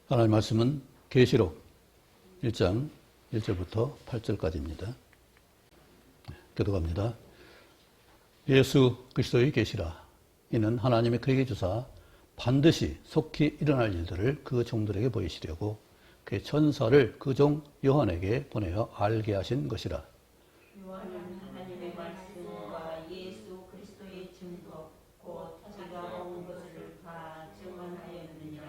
하나님 말씀은 계시록 1장 1절부터 8절까지입니다. 기도합니다. 예수 그리스도의 계시라. 이는 하나님이 그에게 주사 반드시 속히 일어날 일들을 그 종들에게 보이시려고 그의 천사를 그 종 요한에게 보내어 알게 하신 것이라. 요한은 하나님의 말씀과 예수 그리스도의 증거 곧 자기가 온 것을 다 증언하였느니라.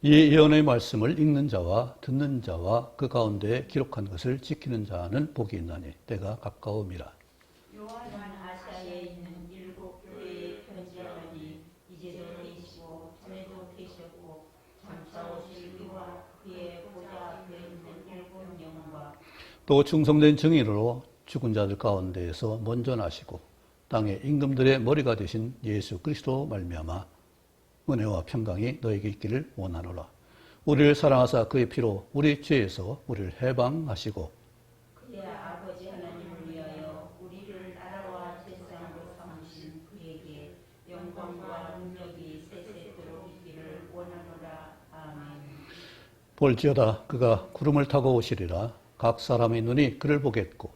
이 예언의 말씀을 읽는 자와 듣는 자와 그 가운데 기록한 것을 지키는 자는 복이 있나니 때가 가까움이라. 요한은 아시아에 있는 7 교회에 편지하노니 이제도 계시고 전에도 계셨고 장차 오실 이와 그의 보좌 앞에 있는 7 영과 또 충성된 증인으로 죽은 자들 가운데에서 먼저 나시고 땅의 임금들의 머리가 되신 예수 그리스도 말미암아 은혜와 평강이 너에게 있기를 원하노라. 우리를 사랑하사 그의 피로 우리 죄에서 우리를 해방하시고 그의 아버지 하나님을 위하여 우리를 나라와 제사장으로 삼으신 그에게 영광과 능력이 세세토록 있기를 원하노라. 아멘. 볼지어다 그가 구름을 타고 오시리라. 각 사람의 눈이 그를 보겠고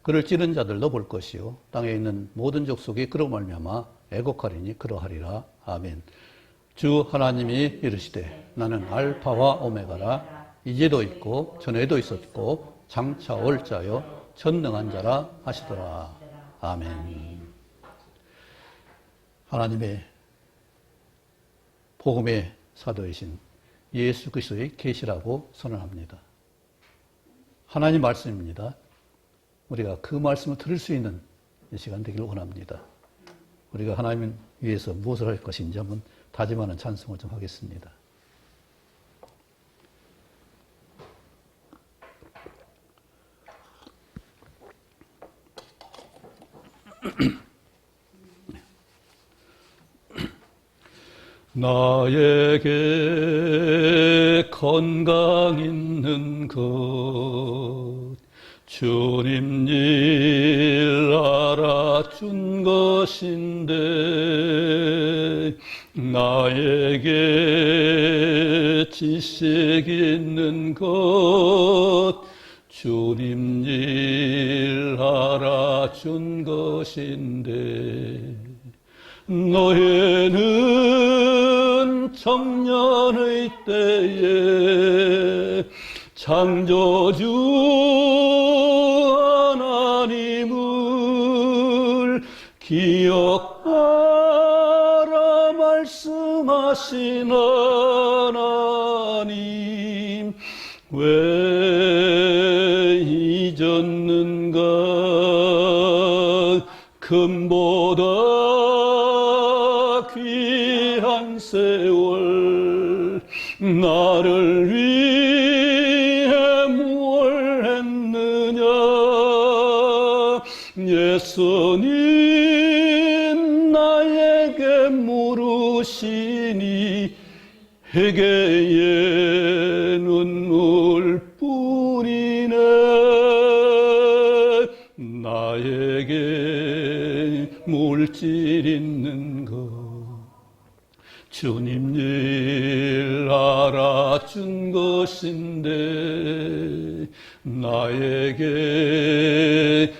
그를 찌른 자들도 볼 것이요 땅에 있는 모든 족속이 그로 말미암아 애곡하리니 그러하리라. 아멘. 주 하나님이 이르시되 나는 알파와 오메가라. 이제도 있고 전에도 있었고 장차 올 자요 전능한 자라 하시더라. 아멘. 하나님의 복음의 사도이신 예수 그리스도의 계시라고 선언합니다. 하나님 말씀입니다. 우리가 그 말씀을 들을 수 있는 이 시간 되기를 원합니다. 우리가 하나님 위해서 무엇을 할 것인지 한번 다짐하는 찬송을 좀 하겠습니다. 나에게 건강 있는 것 주님 일 알아준 것인데 나에게 지식 있는 것 주님 일 알아준 것인데 너희는 청년의 때에 창조주 하나님을 기억하라 말씀하신 하나님 왜 잊었는가 금보다 귀한 세월 나를 위해 뭘 했느냐 예수님 나에게 물으시니 회개의 눈물뿐이네 나에게 물질 있는 것 주님 일 알아준 것인데 나에게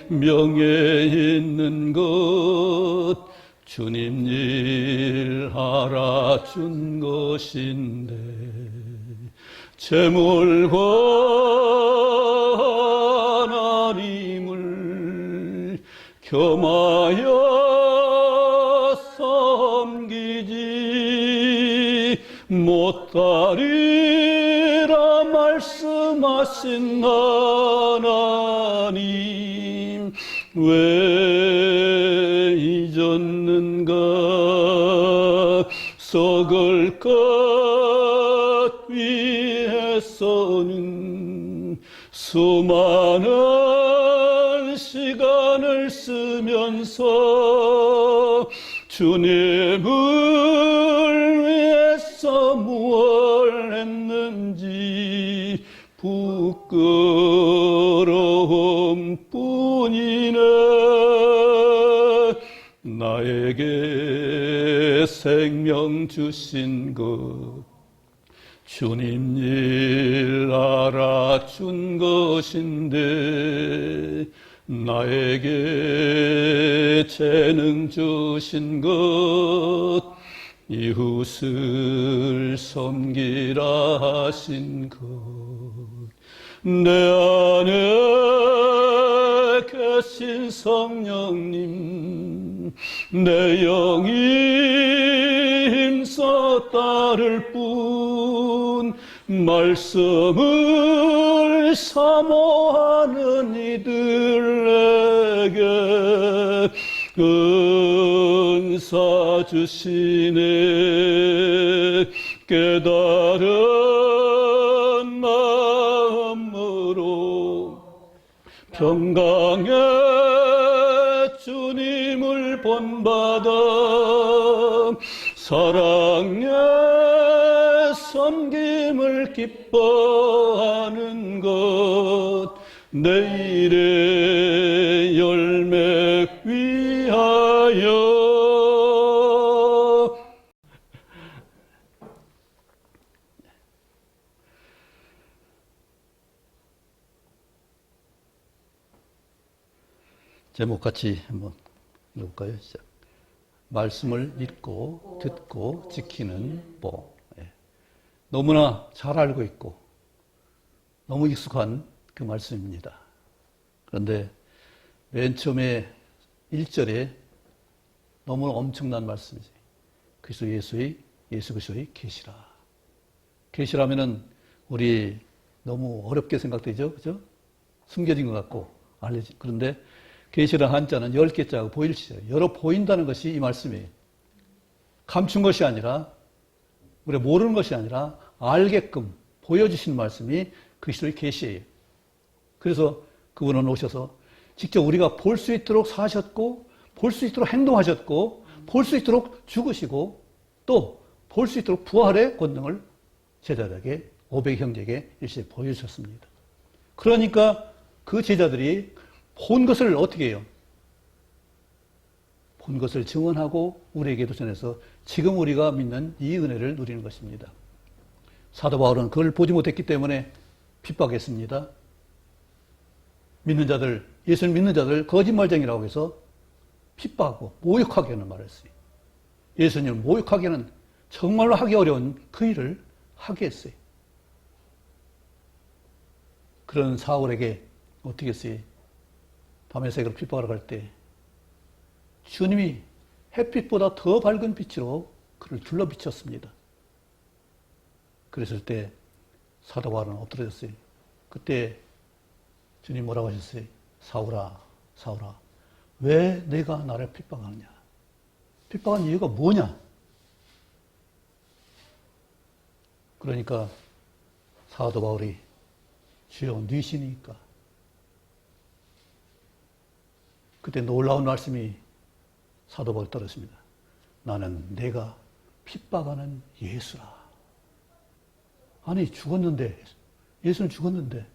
명예 있는 것 주님 일 알아준 것인데 재물과 하나님을 겸하여 섬기지 못하리라 말씀하신 하나님 왜 잊었는가 썩을 것 위해서는 수많은 시간을 쓰면서 주님을 위해서 무엇을 했는지 부끄러움뿐이네 나에게 생명 주신 것 주님 일 알아준 것인데 나에게 재능 주신 것 이웃을 섬기라 하신 것 내 안에 계신 성령님 내 영이 힘써 따를 뿐 말씀을 사모하는 이들에게 은사 주시네 깨달은 마음으로 평강의 주님을 본받아 사랑의 섬김을 기뻐하는 것 내일의 열매 위하여 제목 같이 한번 읽어볼까요? 시작. 말씀을 읽고 듣고 지키는 법. 너무나 잘 알고 있고 너무 익숙한 그 말씀입니다. 그런데 맨 처음에 1절에 너무 엄청난 말씀이지. 그리스도 예수 그리스도의 계시라. 계시라면은 우리 너무 어렵게 생각되죠, 그죠? 숨겨진 것 같고 알려진. 그런데 계시라 한자는 10개자고 보일시죠. 여러 보인다는 것이 이 말씀이에요. 감춘 것이 아니라 우리가 모르는 것이 아니라 알게끔 보여주신 말씀이 그리스도의 계시예요. 그래서 그분은 오셔서 직접 우리가 볼 수 있도록 사셨고 볼 수 있도록 행동하셨고 볼 수 있도록 죽으시고 또 볼 수 있도록 부활의 권능을 제자들에게 500 형제에게 일시에 보여주셨습니다. 그러니까 그 제자들이 본 것을 어떻게 해요? 본 것을 증언하고 우리에게도 전해서 지금 우리가 믿는 이 은혜를 누리는 것입니다. 사도 바울은 그걸 보지 못했기 때문에 핍박했습니다. 믿는 자들, 예수를 믿는 자들 거짓말쟁이라고 해서 핍박하고 모욕하게 하는 말을 했어요. 예수님을 모욕하기에는 정말로 하기 어려운 그 일을 하게 했어요. 그런 사울에게 어떻게 했어요? 다메섹으로 핍박하러 갈 때 주님이 햇빛보다 더 밝은 빛으로 그를 둘러 비쳤습니다. 그랬을 때 사도 바울은 엎드려졌어요. 그때 주님 뭐라고 하셨어요? 사울아, 사울아, 왜 내가 나를 핍박하느냐? 핍박한 이유가 뭐냐? 그러니까 사도 바울이 주여 뉘시니까 그때 놀라운 말씀이 사도 바울에 떨어졌습니다. 나는 내가 핍박하는 예수라. 아니 죽었는데 예수는 죽었는데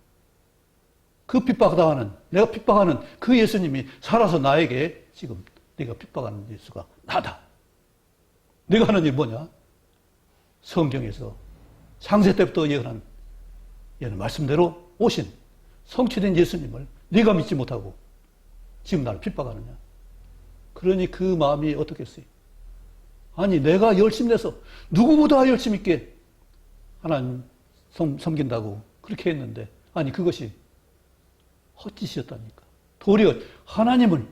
그 핍박당하는 내가 핍박하는 그 예수님이 살아서 나에게 지금 내가 핍박하는 예수가 나다. 내가 하는 일 뭐냐? 성경에서 창세 때부터 예언한 얘는 말씀대로 오신 성취된 예수님을 네가 믿지 못하고 지금 나를 핍박하느냐? 그러니 그 마음이 어떻겠어요? 아니 내가 열심히 내서 누구보다 열심히 있게 하나님 섬긴다고 그렇게 했는데 아니 그것이 헛짓이었다니까. 도리어 하나님을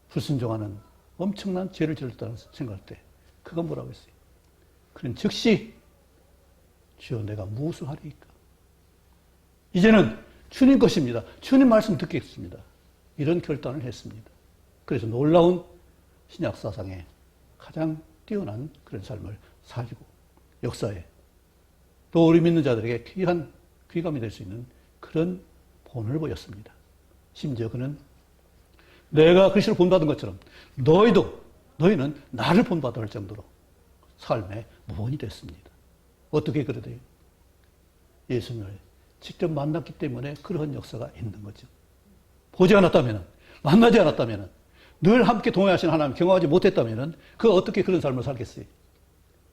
불순종하는 엄청난 죄를 지었다는 생각할 때 그건 뭐라고 했어요? 그런 즉시 주여 내가 무엇을 하리이까? 이제는 주님 것입니다. 주님 말씀 듣겠습니다. 이런 결단을 했습니다. 그래서 놀라운 신약 사상에 가장 뛰어난 그런 삶을 살고 역사에 또 우리 믿는 자들에게 귀한 귀감이 될 수 있는 그런 본을 보였습니다. 심지어 그는 내가 그리스도를 본받은 것처럼 너희는 나를 본받아 할 정도로 삶의 모범이 됐습니다. 어떻게 그래 돼요? 예수님을 직접 만났기 때문에 그러한 역사가 있는 거죠. 보지 않았다면, 만나지 않았다면, 늘 함께 동행하신 하나님 경험하지 못했다면 그 어떻게 그런 삶을 살겠어요?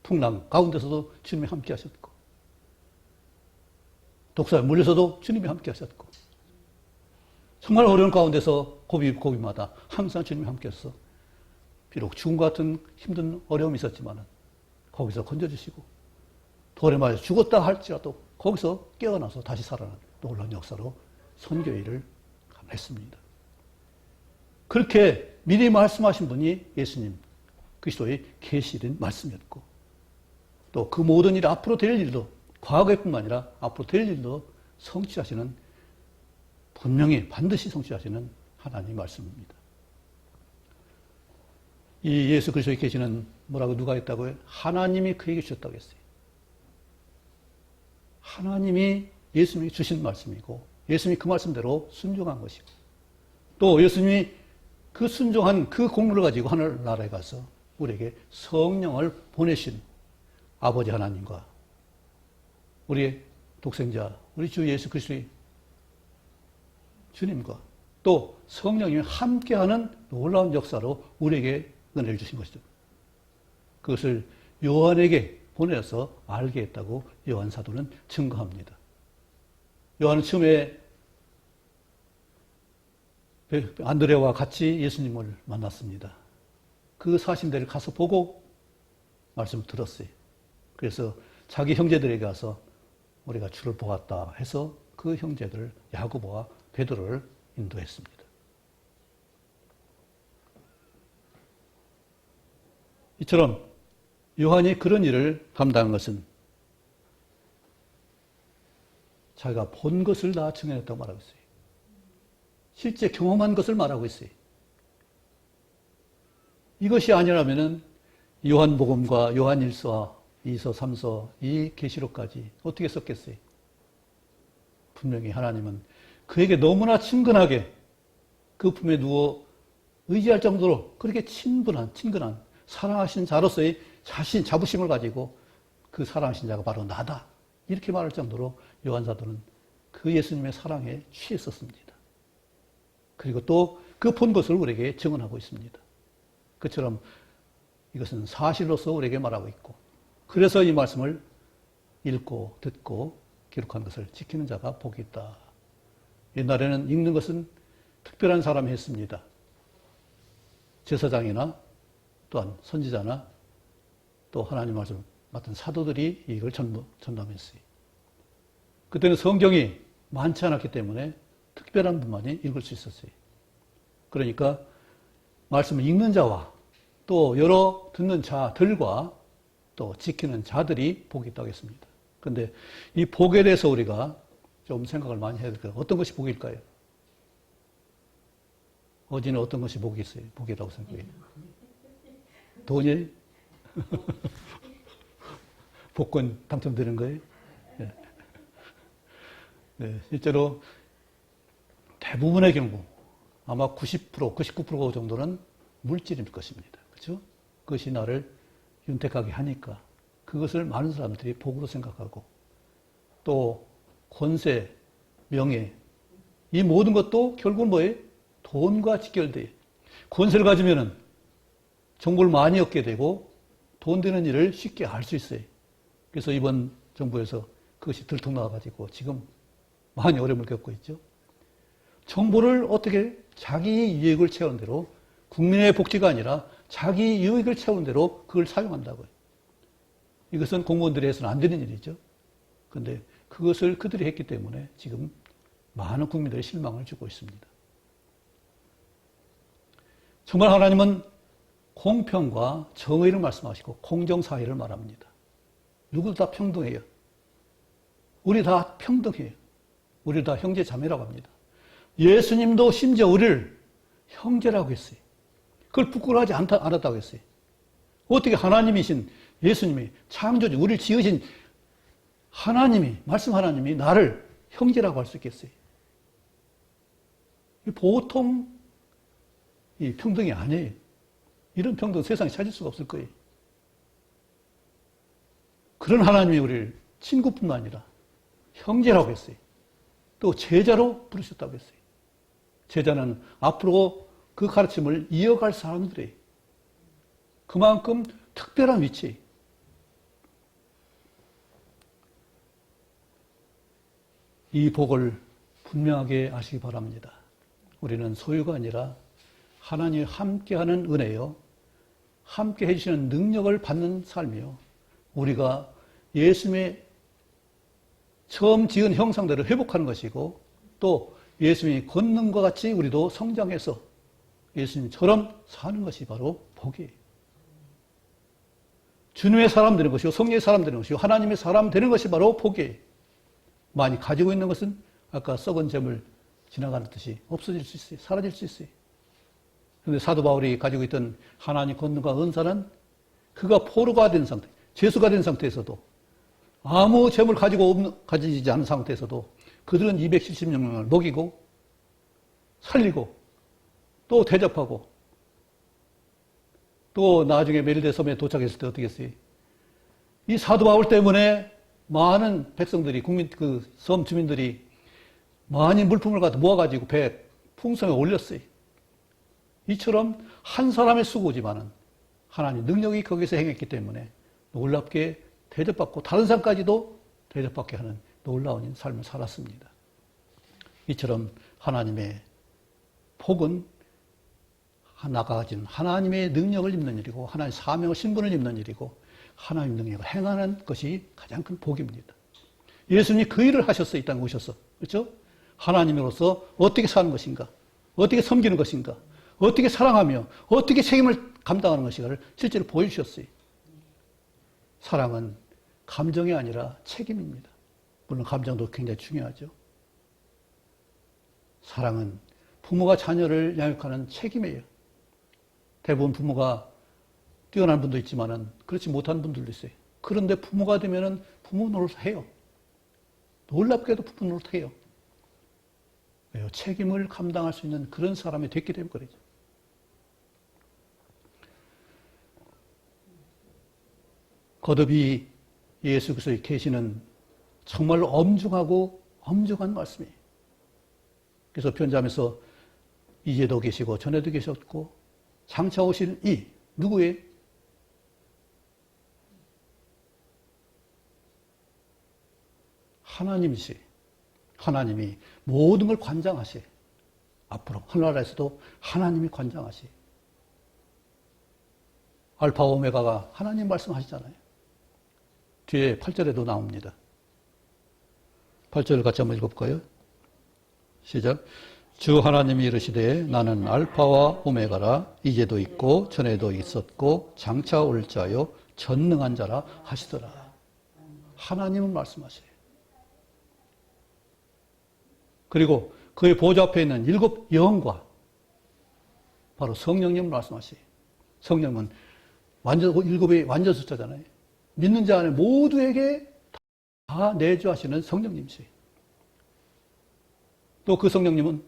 풍랑 가운데서도 주님이 함께 하셨고, 독사에 물려서도 주님이 함께 하셨고, 정말 어려운 가운데서 고비마다 항상 주님이 함께 하셔서 비록 죽음과 같은 힘든 어려움이 있었지만 거기서 건져주시고, 돌에 맞아 죽었다 할지라도 거기서 깨어나서 다시 살아나는 놀라운 역사로 선교의 일을 했습니다. 그렇게 미리 말씀하신 분이 예수님 그리스도의 계시된 말씀이었고, 또 그 모든 일 앞으로 될 일도, 과거뿐만 아니라 앞으로 될 일도 성취하시는, 분명히 반드시 성취하시는 하나님의 말씀입니다. 이 예수 그리스도의 계시는 뭐라고 누가 했다고요? 하나님이 그에게 주셨다고 했어요. 하나님이 예수님이 주신 말씀이고, 예수님이 그 말씀대로 순종한 것이고, 또 예수님이 그 순종한 그 공로를 가지고 하늘나라에 가서 우리에게 성령을 보내신 아버지 하나님과 우리의 독생자, 우리 주 예수 그리스도의 주님과 또 성령님이 함께하는 놀라운 역사로 우리에게 은혜를 주신 것이죠. 그것을 요한에게 보내서 알게 했다고 요한 사도는 증거합니다. 요한은 처음에 안드레와 같이 예수님을 만났습니다. 그 사신들을 가서 보고 말씀을 들었어요. 그래서 자기 형제들에게 가서 우리가 주를 보았다 해서 그 형제들 야고보와 베드로를 인도했습니다. 이처럼 요한이 그런 일을 감당한 것은 자기가 본 것을 다 증언했다고 말하고 있어요. 실제 경험한 것을 말하고 있어요. 이것이 아니라면은 요한복음과 요한일서와 2서, 3서, 이 계시록까지 어떻게 썼겠어요? 분명히 하나님은 그에게 너무나 친근하게 그 품에 누워 의지할 정도로 그렇게 친근한 사랑하신 자로서의 자부심을 가지고 그 사랑하신 자가 바로 나다, 이렇게 말할 정도로 요한사도는 그 예수님의 사랑에 취했었습니다. 그리고 또 그 본 것을 우리에게 증언하고 있습니다. 그처럼 이것은 사실로서 우리에게 말하고 있고, 그래서 이 말씀을 읽고 듣고 기록한 것을 지키는 자가 복이 있다. 옛날에는 읽는 것은 특별한 사람이 했습니다. 제사장이나 또한 선지자나 또 하나님 말씀을 맡은 사도들이 이걸 전담했어요. 그때는 성경이 많지 않았기 때문에 특별한 분만이 읽을 수 있었어요. 그러니까 말씀을 읽는 자와 또 여러 듣는 자들과 또 지키는 자들이 복이 있다고 했습니다. 그런데 이 복에 대해서 우리가 좀 생각을 많이 해야 될까요? 어떤 것이 복일까요? 어제는 어떤 것이 복이라고 생각해요? 돈이? 복권 당첨되는 거예요? 네. 네, 실제로 대부분의 경우 아마 90%, 99% 정도는 물질일 것입니다. 그렇죠? 그것이 나를 윤택하게 하니까 그것을 많은 사람들이 복으로 생각하고, 또 권세, 명예, 이 모든 것도 결국은 뭐예요? 돈과 직결돼요. 권세를 가지면은 정보를 많이 얻게 되고 돈 되는 일을 쉽게 알 수 있어요. 그래서 이번 정부에서 그것이 들통나가지고 지금 많이 어려움을 겪고 있죠. 정보를 어떻게 자기 이익을 채우는 대로, 국민의 복지가 아니라 자기 이익을 채우는 대로 그걸 사용한다고요. 이것은 공무원들이 해서는 안 되는 일이죠. 그런데 그것을 그들이 했기 때문에 지금 많은 국민들의 실망을 주고 있습니다. 정말 하나님은 공평과 정의를 말씀하시고 공정사회를 말합니다. 누구도 다 평등해요. 우리 다 평등해요. 우리 다 형제 자매라고 합니다. 예수님도 심지어 우리를 형제라고 했어요. 그걸 부끄러워하지 않았다고 했어요. 어떻게 하나님이신 예수님이, 창조주, 우리를 지으신 하나님이, 말씀 하나님이 나를 형제라고 할 수 있겠어요? 보통 이 평등이 아니에요. 이런 평등 세상에 찾을 수가 없을 거예요. 그런 하나님이 우리를 친구뿐만 아니라 형제라고 했어요. 또 제자로 부르셨다고 했어요. 제자는 앞으로 그 가르침을 이어갈 사람들이에요. 그만큼 특별한 위치예요. 이 복을 분명하게 아시기 바랍니다. 우리는 소유가 아니라 하나님이 함께하는 은혜요, 함께 해주시는 능력을 받는 삶이요, 우리가 예수님의 처음 지은 형상대로 회복하는 것이고, 또 예수님의 권능과 같이 우리도 성장해서 예수님처럼 사는 것이 바로 복이에요. 주님의 사람 되는 것이고, 성령의 사람 되는 것이고, 하나님의 사람 되는 것이 바로 복이에요. 많이 가지고 있는 것은 아까 썩은 재물 지나가는 듯이 없어질 수 있어요. 사라질 수 있어요. 그런데 사도 바울이 가지고 있던 하나님 권능과 은사는 그가 포로가 된 상태, 죄수가 된 상태에서도, 아무 재물 가지지 않은 상태에서도 그들은 270명을 먹이고 살리고 또 대접하고, 또 나중에 메릴데 섬에 도착했을 때 어떻게 했어요? 이 사도 바울 때문에 많은 백성들이, 그 섬 주민들이 많이 물품을 갖다 모아가지고 배 풍성에 올렸어요. 이처럼 한 사람의 수고지만은 하나님 능력이 거기서 행했기 때문에 놀랍게 대접받고 다른 사람까지도 대접받게 하는 놀라운 삶을 살았습니다. 이처럼 하나님의 복은 나가 가진 하나님의 능력을 입는 일이고, 하나님의 사명을, 신분을 입는 일이고, 하나님의 능력을 행하는 것이 가장 큰 복입니다. 예수님이 그 일을 하셔서 이 땅에 오셔서, 그렇죠? 하나님으로서 어떻게 사는 것인가, 어떻게 섬기는 것인가, 어떻게 사랑하며 어떻게 책임을 감당하는 것인가를 실제로 보여주셨어요. 사랑은 감정이 아니라 책임입니다. 물론 감정도 굉장히 중요하죠. 사랑은 부모가 자녀를 양육하는 책임이에요. 대부분 부모가 뛰어난 분도 있지만은 그렇지 못한 분들도 있어요. 그런데 부모가 되면은 부모 노릇을 해요. 놀랍게도 부모 노릇을 해요. 왜요? 책임을 감당할 수 있는 그런 사람이 됐기 때문에 그러죠. 거듭이 예수 그리스도의 계시는 정말로 엄중하고 엄중한 말씀이에요. 그래서 편지하면서 이제도 계시고 전에도 계셨고 장차 오실 이 누구의? 하나님이시. 하나님이 모든 걸 관장하시. 앞으로 하늘나라에서도 하나님이 관장하시. 알파와 오메가가 하나님 말씀하시잖아요. 뒤에 8절에도 나옵니다. 8절을 같이 한번 읽어볼까요? 시작. 주 하나님이 이르시되 나는 알파와 오메가라, 이제도 있고 전에도 있었고 장차 올 자요 전능한 자라 하시더라. 하나님은 말씀하세요. 그리고 그의 보좌 앞에 있는 7 영과 바로 성령님을 말씀하세요. 성령은 일곱의 완전 숫자잖아요. 믿는 자 안에 모두에게 다 내주하시는 성령님이세요. 또 그 성령님은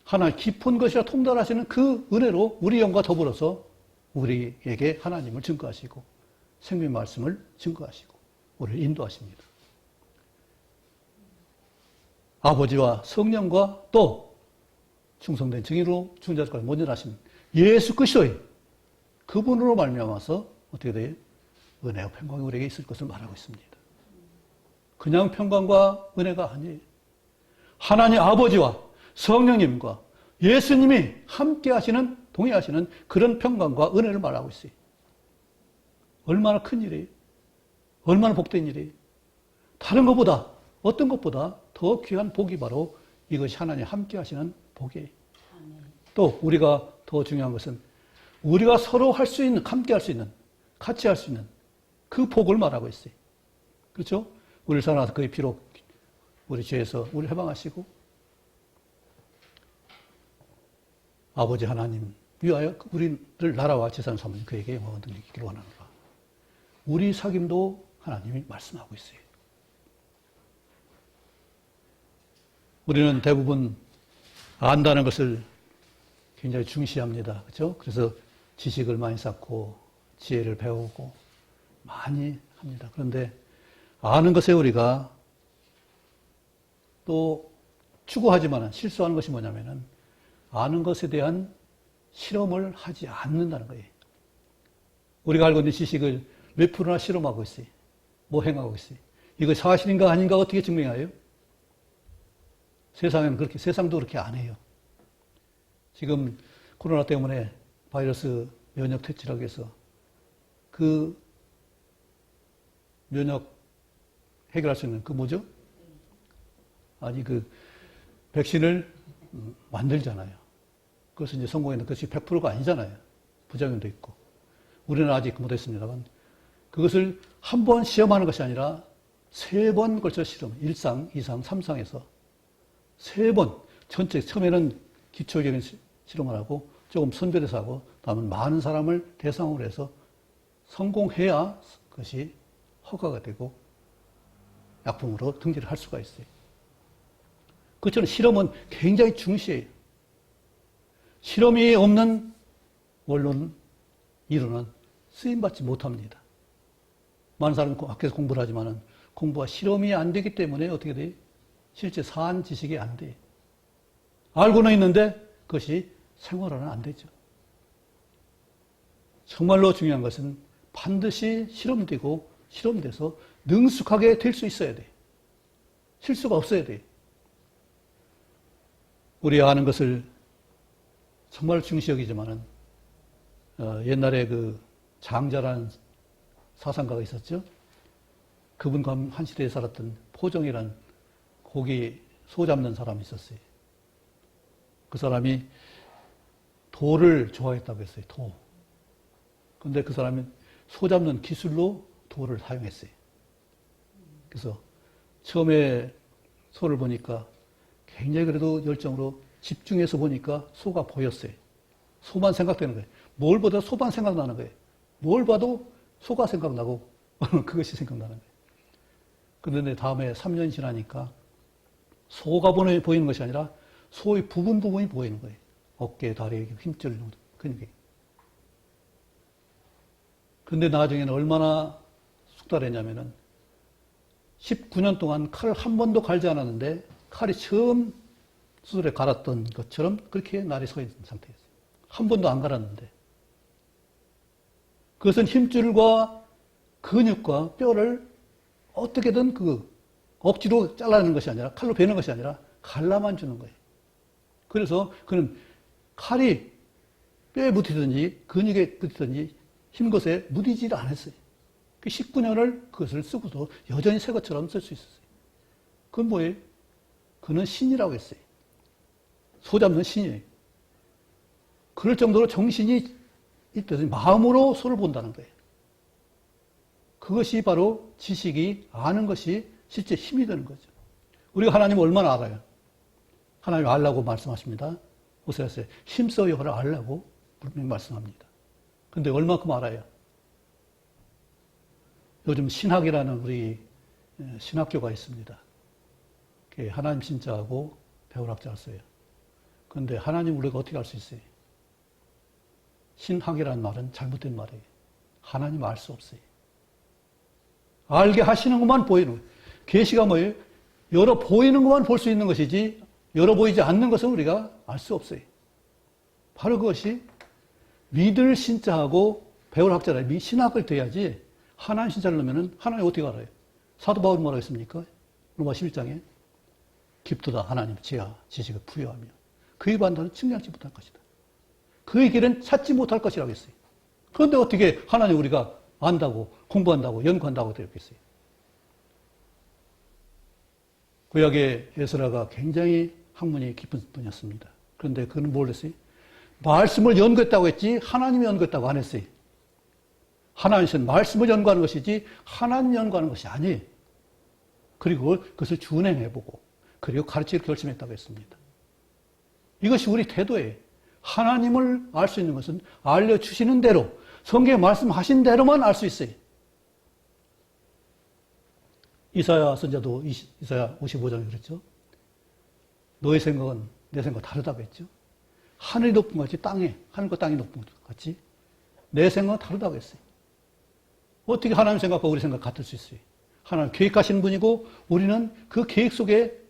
하나님 깊은 것이라 통달하시는 그 은혜로 우리 영과 더불어서 우리에게 하나님을 증거하시고 생명의 말씀을 증거하시고 우리를 인도하십니다. 아버지와 성령과 또 충성된 증인으로 중자까지 모전하신 예수 그리스도의 그분으로 말미암아서 어떻게 돼요? 은혜와 평강이 우리에게 있을 것을 말하고 있습니다. 그냥 평강과 은혜가 아니에요. 하나님 아버지와 성령님과 예수님이 함께 하시는, 동의하시는 그런 평강과 은혜를 말하고 있어요. 얼마나 큰 일이에요. 얼마나 복된 일이에요. 다른 것보다, 어떤 것보다 더 귀한 복이 바로 이것이 하나님 함께 하시는 복이에요. 또 우리가 더 중요한 것은 우리가 서로 할 수 있는, 함께 할 수 있는, 같이 할 수 있는 그 복을 말하고 있어요. 그렇죠? 우리를 사랑하사 그의 피로 우리 죄에서 우리를 해방하시고 아버지 하나님 위하여 우리를 나라와 재산을 삼는 그에게 영광을 드리기를 원하노라. 우리 사귐도 하나님이 말씀하고 있어요. 우리는 대부분 안다는 것을 굉장히 중시합니다. 그렇죠? 그래서 지식을 많이 쌓고 지혜를 배우고 많이 합니다. 그런데 아는 것에 우리가 또 추구하지만 실수하는 것이 뭐냐면은 아는 것에 대한 실험을 하지 않는다는 거예요. 우리가 알고 있는 지식을 몇 프로나 실험하고 있어요. 뭐 행하고 있어요. 이거 사실인가 아닌가 어떻게 증명해요? 세상도 그렇게 안 해요. 지금 코로나 때문에 바이러스 면역 퇴치라고 해서 그 면역 해결할 수 있는 그 뭐죠? 아니 그 백신을 만들잖아요. 그것은 이제 성공했는데 그것이 100%가 아니잖아요. 부작용도 있고. 우리는 아직 못했습니다만 그것을 한 번 시험하는 것이 아니라 3번 걸쳐 실험, 1상, 2상, 3상에서 3번 전체 처음에는 기초적인 실험을 하고 조금 선별해서 하고 다음은 많은 사람을 대상으로 해서 성공해야 그것이 허가가 되고 약품으로 등재를 할 수가 있어요. 그처럼 실험은 굉장히 중시해요. 실험이 없는 원론, 이론은 쓰임받지 못합니다. 많은 사람은 학교에서 공부를 하지만 공부가 실험이 안 되기 때문에 어떻게 돼요? 실제 사안 지식이 안 돼요. 알고는 있는데 그것이 생활화는 안 되죠. 정말로 중요한 것은 반드시 실험되고 실험돼서 능숙하게 될 수 있어야 돼요. 실수가 없어야 돼요. 우리가 아는 것을 정말 중시 여기지만은 옛날에 그 장자라는 사상가가 있었죠. 그분과 한 시대에 살았던 포정이라는 고기 소 잡는 사람이 있었어요. 그 사람이 돌을 좋아했다고 했어요. 도. 근데 그 사람이 소 잡는 기술로 돌을 사용했어요. 그래서 처음에 소를 보니까 굉장히 그래도 열정으로 집중해서 보니까 소가 보였어요. 소만 생각되는 거예요. 뭘 보다 소만 생각나는 거예요. 뭘 봐도 소가 생각나고 그것이 생각나는 거예요. 그런데 다음에 3년 지나니까 소가 보이는 것이 아니라 소의 부분이 보이는 거예요. 어깨, 다리, 힘줄 근육이. 그런데 나중에는 얼마나 숙달했냐면은 19년 동안 칼을 한 번도 갈지 않았는데 칼이 처음 수술에 갈았던 것처럼 그렇게 날이 서 있는 상태였어요. 한 번도 안 갈았는데. 그것은 힘줄과 근육과 뼈를 어떻게든 억지로 잘라내는 것이 아니라 칼로 베는 것이 아니라 갈라만 주는 거예요. 그래서 그는 칼이 뼈에 묻히든지 근육에 묻히든지 힘것에 묻히지를 않았어요. 19년을 그것을 쓰고도 여전히 새 것처럼 쓸 수 있었어요. 그건 뭐예요? 그는 신이라고 했어요. 소 잡는 신이에요. 그럴 정도로 정신이 있듯이 마음으로 소를 본다는 거예요. 그것이 바로 지식이 아는 것이 실제 힘이 되는 거죠. 우리가 하나님을 얼마나 알아요? 하나님 알라고 말씀하십니다. 오세아서에 힘써 여호와를 알라고 분명히 말씀합니다. 그런데 얼마큼 알아요? 요즘 신학이라는 우리 신학교가 있습니다. 하나님 신자하고 배울학자를 써요. 그런데 하나님 우리가 어떻게 알 수 있어요? 신학이라는 말은 잘못된 말이에요. 하나님 알 수 없어요. 알게 하시는 것만 보이는 거예요. 계시가 뭐예요? 열어 보이는 것만 볼 수 있는 것이지 열어 보이지 않는 것은 우리가 알 수 없어요. 바로 그것이 믿을 신자하고 배울 학자라 신학을 돼야지 하나님 신자를 넣으면 하나님 어떻게 알아요? 사도 바울이 뭐라고 했습니까? 로마 11장에 깊도다 하나님 지하 지식을 부여하며 그의 반다는 측량치 못할 것이다. 그의 길은 찾지 못할 것이라고 했어요. 그런데 어떻게 하나님 우리가 안다고 공부한다고 연구한다고 되었겠어요? 구약의 에스라가 굉장히 학문이 깊은 분이었습니다. 그런데 그는 뭘 했어요? 말씀을 연구했다고 했지 하나님이 연구했다고 안 했어요. 하나님은 말씀을 연구하는 것이지 하나님 연구하는 것이 아니에요. 그리고 그것을 준행해보고 그리고 가르치기를 결심했다고 했습니다. 이것이 우리 태도예요. 하나님을 알 수 있는 것은 알려주시는 대로 성경에 말씀하신 대로만 알 수 있어요. 이사야 선자도 이사야 55장에 그랬죠. 너의 생각은 내 생각과 다르다고 했죠. 하늘이 높은 것 같이 하늘과 땅이 높은 것 같이 내 생각은 다르다고 했어요. 어떻게 하나님 생각과 우리 생각 같을 수 있어요? 하나님 계획하시는 분이고 우리는 그 계획 속에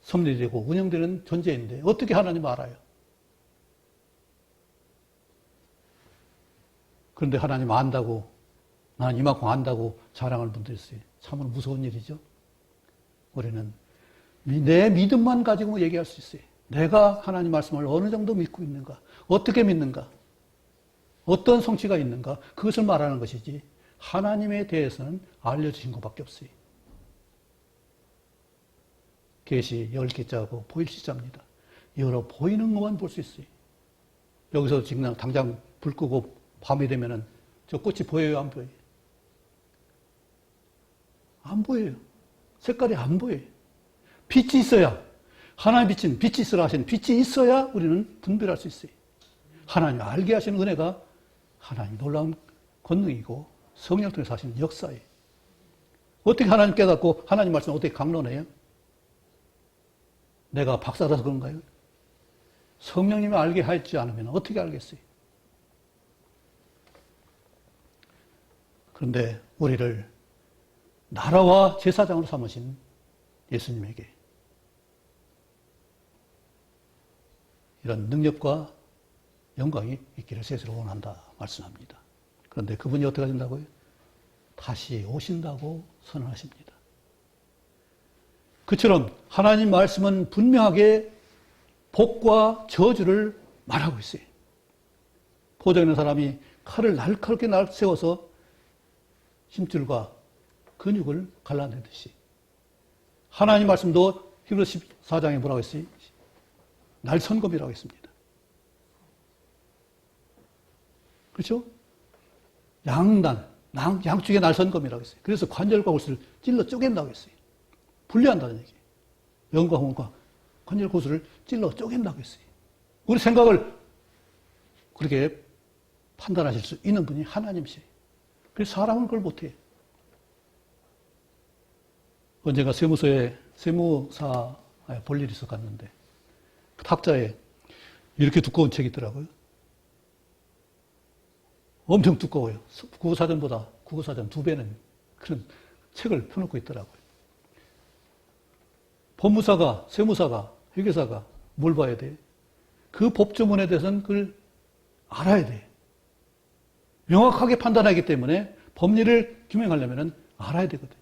섭리되고 운영되는 존재인데 어떻게 하나님 알아요? 그런데 하나님 안다고 나는 이만큼 안다고 자랑하는 분들이 있어요. 참으로 무서운 일이죠. 우리는 내 믿음만 가지고 얘기할 수 있어요. 내가 하나님 말씀을 어느 정도 믿고 있는가, 어떻게 믿는가, 어떤 성취가 있는가, 그것을 말하는 것이지 하나님에 대해서는 알려주신 것밖에 없어요. 계시 10개자고 보일 시자입니다. 여러 보이는 것만 볼 수 있어요. 여기서 지금 당장 불 끄고 밤이 되면은 저 꽃이 보여요, 안 보여요? 안 보여요. 색깔이 안 보여요. 빛이 있어야, 하나님 빛이 있으라 하시는 빛이 있어야 우리는 분별할 수 있어요. 하나님 알게 하시는 은혜가 하나님 놀라운 권능이고 성령을 통해서 하시는 역사예요. 어떻게 하나님 깨닫고 하나님 말씀을 어떻게 강론해요? 내가 박사라서 그런가요? 성령님이 알게 하지 않으면 어떻게 알겠어요? 그런데 우리를 나라와 제사장으로 삼으신 예수님에게 이런 능력과 영광이 있기를 세세로 원한다 말씀합니다. 그런데 그분이 어떻게 하신다고요? 다시 오신다고 선언하십니다. 그처럼 하나님 말씀은 분명하게 복과 저주를 말하고 있어요. 포도에 있는 사람이 칼을 날카롭게 세워서 심줄과 근육을 갈라내듯이 하나님 말씀도 히브리서 14장에 뭐라고 했어요? 날선검이라고 했습니다. 그렇죠? 양쪽에 날선검이라고 했어요. 그래서 관절과 골수를 찔러 쪼갠다고 했어요. 분리한다는 얘기예요. 영과 혼과 관절 골수를 찔러 쪼갠다고 했어요. 우리 생각을 그렇게 판단하실 수 있는 분이 하나님이세요. 그래서 사람은 그걸 못해요. 언젠가 세무사에 볼 일이 있어 갔는데 그 탁자에 이렇게 두꺼운 책이 있더라고요. 엄청 두꺼워요. 국어사전보다 국어사전 2배는 그런 책을 펴놓고 있더라고요. 법무사가, 세무사가, 회계사가 뭘 봐야 돼? 그 법조문에 대해서는 그걸 알아야 돼. 명확하게 판단하기 때문에 법리를 규명하려면 알아야 되거든.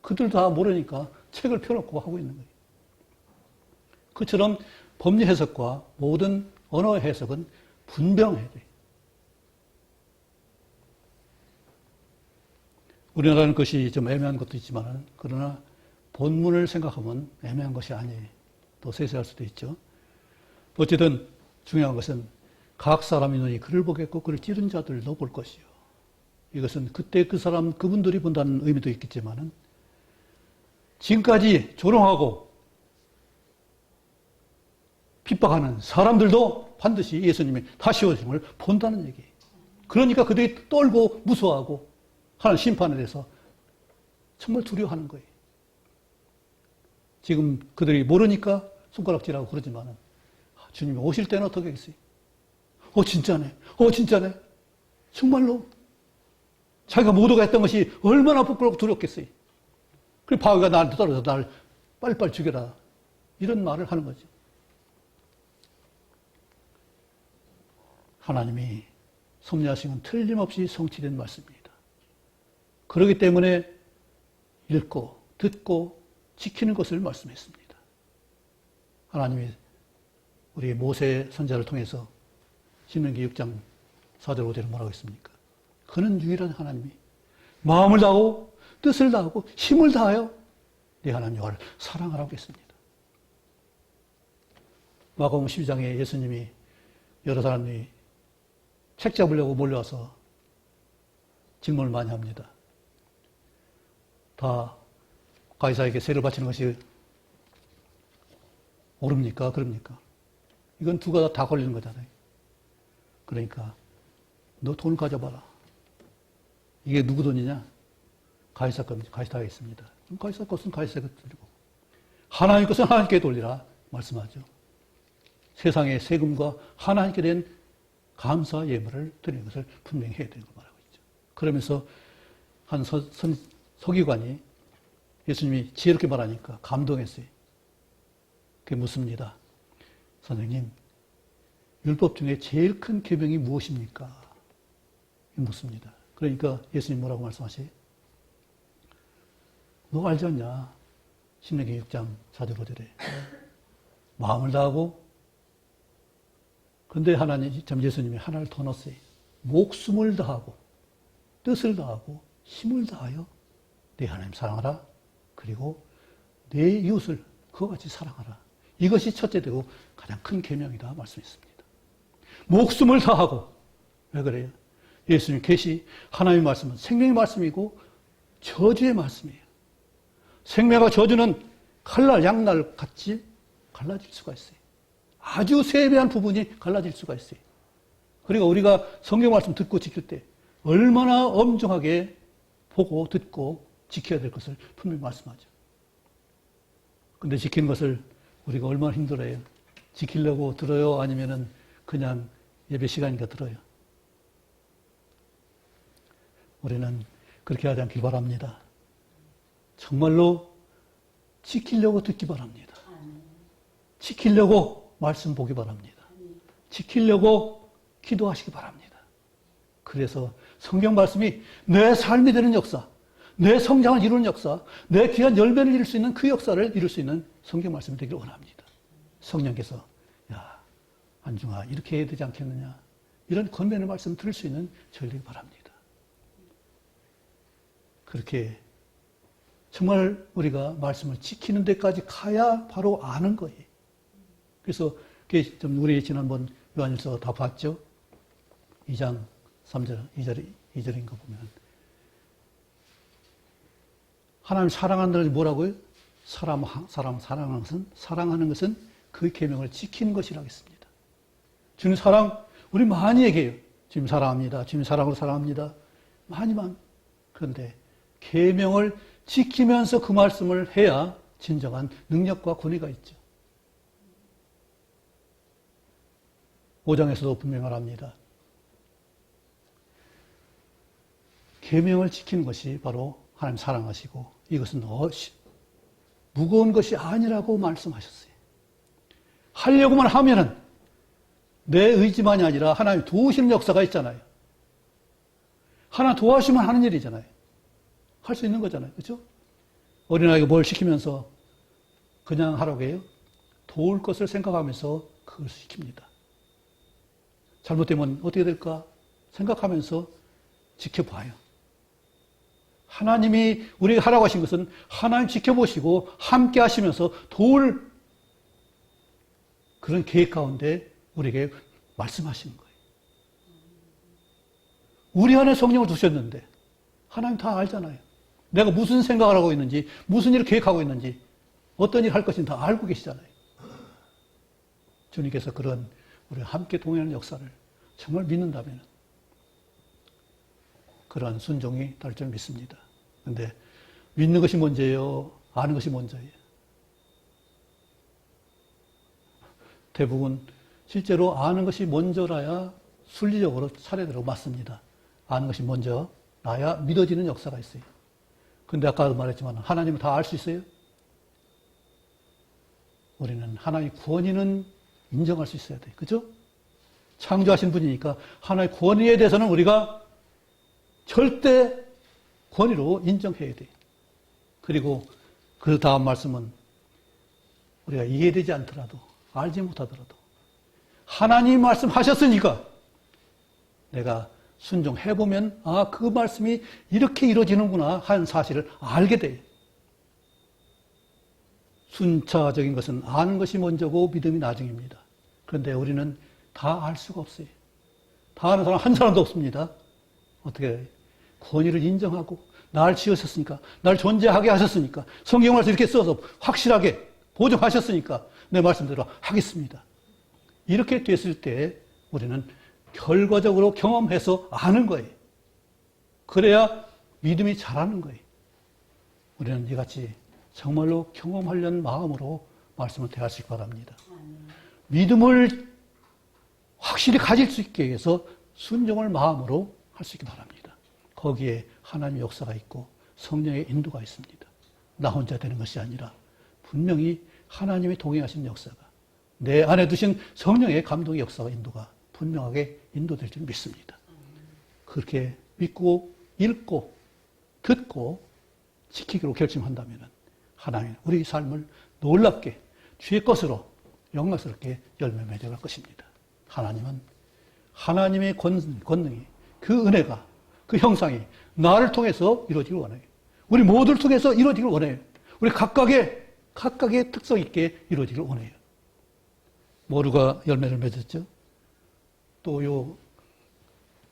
그들 다 모르니까 책을 펴놓고 하고 있는 거예요. 그처럼 법리 해석과 모든 언어 해석은 분명해야 돼요. 우리나라는 것이 좀 애매한 것도 있지만, 그러나 본문을 생각하면 애매한 것이 아니에요. 또 세세할 수도 있죠. 어쨌든 중요한 것은 각 사람의 눈이 그를 보겠고 그를 찌른 자들도 볼 것이요. 이것은 그때 그분들이 본다는 의미도 있겠지만은 지금까지 조롱하고 핍박하는 사람들도 반드시 예수님이 다시 오심을 본다는 얘기예요. 그러니까 그들이 떨고 무서워하고 하는 심판에 대해서 정말 두려워하는 거예요. 지금 그들이 모르니까 손가락질하고 그러지만은 주님이 오실 때는 어떻게 하겠어요? 진짜네. 진짜네. 정말로 자기가 모두가 했던 것이 얼마나 부끄럽고 두렵겠어요. 그리고 바위가 나한테 떨어져서 날 빨리빨리 죽여라. 이런 말을 하는 거죠. 하나님이 섭리하신 건 틀림없이 성취된 말씀입니다. 그렇기 때문에 읽고 듣고 지키는 것을 말씀했습니다. 하나님이 우리 모세 선자를 통해서 신명기 6장 4절 5절에 뭐라고 했습니까? 그는 유일한 하나님이 마음을 다하고 뜻을 다하고 힘을 다하여 네 하나님 여호와를 사랑하라고 했습니다. 마가복음 12장에 예수님이 여러 사람이 책 잡으려고 몰려와서 질문을 많이 합니다. 다 가이사에게 세를 바치는 것이 옳습니까? 그럽니까? 이건 두가 다 걸리는 거잖아요. 그러니까 너 돈을 가져봐라. 이게 누구 돈이냐? 가이사 겁니다. 가이사가 있습니다. 가이사 것은 가이사가 드리고 하나님 것은 하나님께 돌리라 말씀하죠. 세상의 세금과 하나님께 된 감사 예물을 드리는 것을 분명히 해야 되는 걸 말하고 있죠. 그러면서 한 서기관이 예수님이 지혜롭게 말하니까 감동했어요. 그게 묻습니다. 선생님, 율법 중에 제일 큰 계명이 무엇입니까? 묻습니다. 그러니까 예수님 뭐라고 말씀하세요? 너 알지 않냐? 신명기 6장 4절 5절에 마음을 다하고 근데 하나님, 참 예수님이 하나를 더 넣었어요. 목숨을 다하고 뜻을 다하고 힘을 다하여 내 하나님 사랑하라. 그리고 내 이웃을 그와 같이 사랑하라. 이것이 첫째 되고 가장 큰 계명이다 말씀했습니다. 목숨을 다하고 왜 그래요? 예수님 계시 하나님의 말씀은 생명의 말씀이고 저주의 말씀이에요. 생명과 저주는 칼날 양날 같이 갈라질 수가 있어요. 아주 세배한 부분이 갈라질 수가 있어요. 그리고 우리가 성경 말씀 듣고 지킬 때 얼마나 엄중하게 보고 듣고 지켜야 될 것을 분명히 말씀하죠. 근데 지키는 것을 우리가 얼마나 힘들어요. 지키려고 들어요? 아니면은 그냥 예배 시간이니까 들어요? 우리는 그렇게 하지 않길 바랍니다. 정말로 지키려고 듣기 바랍니다. 지키려고 말씀 보기 바랍니다. 지키려고 기도하시기 바랍니다. 그래서 성경 말씀이 내 삶이 되는 역사, 내 성장을 이루는 역사, 내 귀한 열매를 이룰 수 있는 그 역사를 이룰 수 있는 성경 말씀이 되기를 원합니다. 성령께서 야, 안중아 이렇게 해야 되지 않겠느냐 이런 권면의 말씀 들을 수 있는 저희들이 바랍니다. 그렇게 정말 우리가 말씀을 지키는 데까지 가야 바로 아는 거예요. 그래서 우리 지난번 요한일서 다 봤죠? 2장 3절, 2절인 거 보면 하나님 사랑한다는 것이 뭐라고요? 사람 사랑하는 것은 그 계명을 지키는 것이라고 했습니다. 주님 사랑 우리 많이 얘기해요. 주님 사랑합니다. 주님 사랑으로 사랑합니다. 많이만. 그런데 계명을 지키면서 그 말씀을 해야 진정한 능력과 권위가 있죠. 5장에서도 분명히 말합니다. 계명을 지키는 것이 바로 하나님 사랑하시고 이것은 무거운 것이 아니라고 말씀하셨어요. 하려고만 하면은 내 의지만이 아니라 하나님 도우시는 역사가 있잖아요. 하나 도와주시면 하는 일이잖아요. 할 수 있는 거잖아요. 그렇죠? 어린아이가 뭘 시키면서 그냥 하라고 해요? 도울 것을 생각하면서 그걸 시킵니다. 잘못되면 어떻게 될까 생각하면서 지켜봐요. 하나님이 우리에게 하라고 하신 것은 하나님 지켜보시고 함께 하시면서 도울 그런 계획 가운데 우리에게 말씀하시는 거예요. 우리 안에 성령을 두셨는데 하나님 다 알잖아요. 내가 무슨 생각을 하고 있는지 무슨 일을 계획하고 있는지 어떤 일을 할 것인지 다 알고 계시잖아요. 주님께서 그런 우리가 함께 동행하는 역사를 정말 믿는다면 그러한 순종이 될 줄 믿습니다. 그런데 믿는 것이 먼저예요? 아는 것이 먼저예요? 대부분 실제로 아는 것이 먼저라야 순리적으로 차례대로 맞습니다. 아는 것이 먼저 나야 믿어지는 역사가 있어요. 근데 아까도 말했지만 하나님은 다 알 수 있어요? 우리는 하나님의 권위는 인정할 수 있어야 돼요. 그죠? 창조하신 분이니까 하나님의 권위에 대해서는 우리가 절대 권위로 인정해야 돼요. 그리고 그 다음 말씀은 우리가 이해되지 않더라도 알지 못하더라도 하나님 말씀하셨으니까 내가 순종해보면 그 말씀이 이렇게 이루어지는구나 하는 사실을 알게 돼요. 순차적인 것은 아는 것이 먼저고 믿음이 나중입니다. 그런데 우리는 다 알 수가 없어요. 다 아는 사람 한 사람도 없습니다. 어떻게 해요? 권위를 인정하고 날 지으셨으니까 날 존재하게 하셨으니까 성경 말씀 이렇게 써서 확실하게 보증하셨으니까 내 말씀대로 하겠습니다. 이렇게 됐을 때 우리는 결과적으로 경험해서 아는 거예요. 그래야 믿음이 자라는 거예요. 우리는 이같이 정말로 경험하려는 마음으로 말씀을 대하시기 바랍니다. 믿음을 확실히 가질 수 있게 해서 순종을 마음으로 할 수 있기 바랍니다. 거기에 하나님의 역사가 있고 성령의 인도가 있습니다. 나 혼자 되는 것이 아니라 분명히 하나님의 동행하신 역사가 내 안에 두신 성령의 감동의 역사와 인도가 분명하게 인도될 줄 믿습니다. 그렇게 믿고 읽고 듣고 지키기로 결심한다면 하나님 우리 삶을 놀랍게 주의 것으로 영광스럽게 열매 맺어갈 것입니다. 하나님은 하나님의 권능이 그 은혜가 그 형상이 나를 통해서 이루어지길 원해요. 우리 모두를 통해서 이루어지길 원해요. 우리 각각의 특성 있게 이루어지길 원해요. 모루가 열매를 맺었죠. 또 요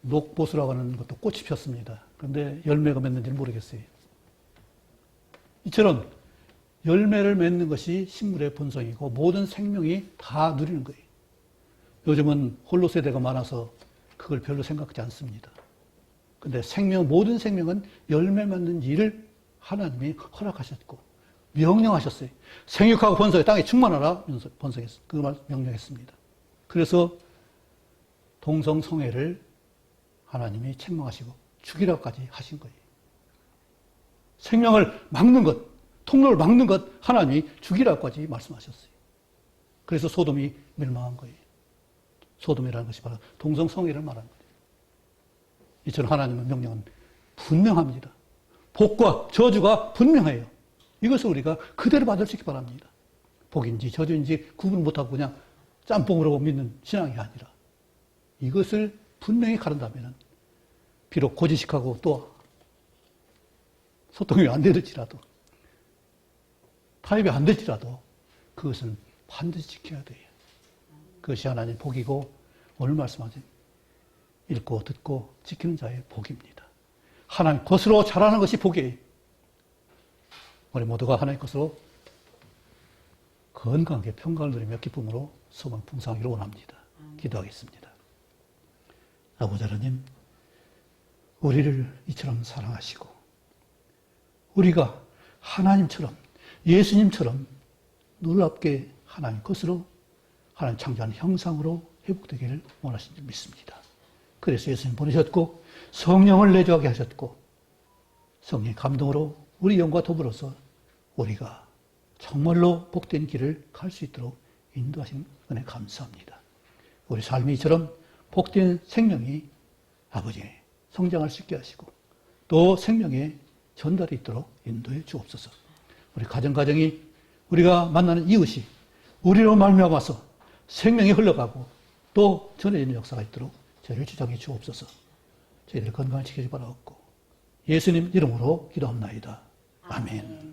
녹보수라고 하는 것도 꽃이 폈습니다. 그런데 열매가 맺는지는 모르겠어요. 이처럼 열매를 맺는 것이 식물의 본성이고 모든 생명이 다 누리는 거예요. 요즘은 홀로 세대가 많아서 그걸 별로 생각하지 않습니다. 근데 모든 생명은 열매 맺는 일을 하나님이 허락하셨고 명령하셨어요. 생육하고 번성해 땅에 충만하라 그 말 명령했습니다. 그래서 동성성애를 하나님이 책망하시고 죽이라고까지 하신 거예요. 생명을 막는 것, 통로를 막는 것 하나님이 죽이라고까지 말씀하셨어요. 그래서 소돔이 멸망한 거예요. 소돔이라는 것이 바로 동성성애를 말하는 거예요. 이처럼 하나님의 명령은 분명합니다. 복과 저주가 분명해요. 이것을 우리가 그대로 받을 수 있기 바랍니다. 복인지 저주인지 구분 못하고 그냥 짬뽕으로 믿는 신앙이 아니라 이것을 분명히 가른다면 비록 고지식하고 또 소통이 안 되더라도 타협이 안 될지라도 그것은 반드시 지켜야 돼요. 그것이 하나님 복이고 오늘 말씀하신 읽고 듣고 지키는 자의 복입니다. 하나님 것으로 자라는 것이 복이에요. 우리 모두가 하나님 것으로 건강하게 평강을 누리며 기쁨으로 소망 풍성하기를 원합니다. 기도하겠습니다. 아버지 하나님, 우리를 이처럼 사랑하시고 우리가 하나님처럼 예수님처럼 놀랍게 하나님 것으로 하나님 창조한 형상으로 회복되기를 원하신 줄 믿습니다. 그래서 예수님 보내셨고 성령을 내주하게 하셨고 성령의 감동으로 우리 영과 더불어서 우리가 정말로 복된 길을 갈 수 있도록 인도하신 은혜 감사합니다. 우리 삶이 이처럼 복된 생명이 아버지 성장할 수 있게 하시고 또 생명의 전달이 있도록 인도해 주옵소서. 우리 가정이 우리가 만나는 이웃이 우리로 말미암아서 생명이 흘러가고 또 전해지는 역사가 있도록 저희를 주장해 주옵소서. 저희들 건강을 지키지 바라옵고 예수님 이름으로 기도합나이다. 아멘.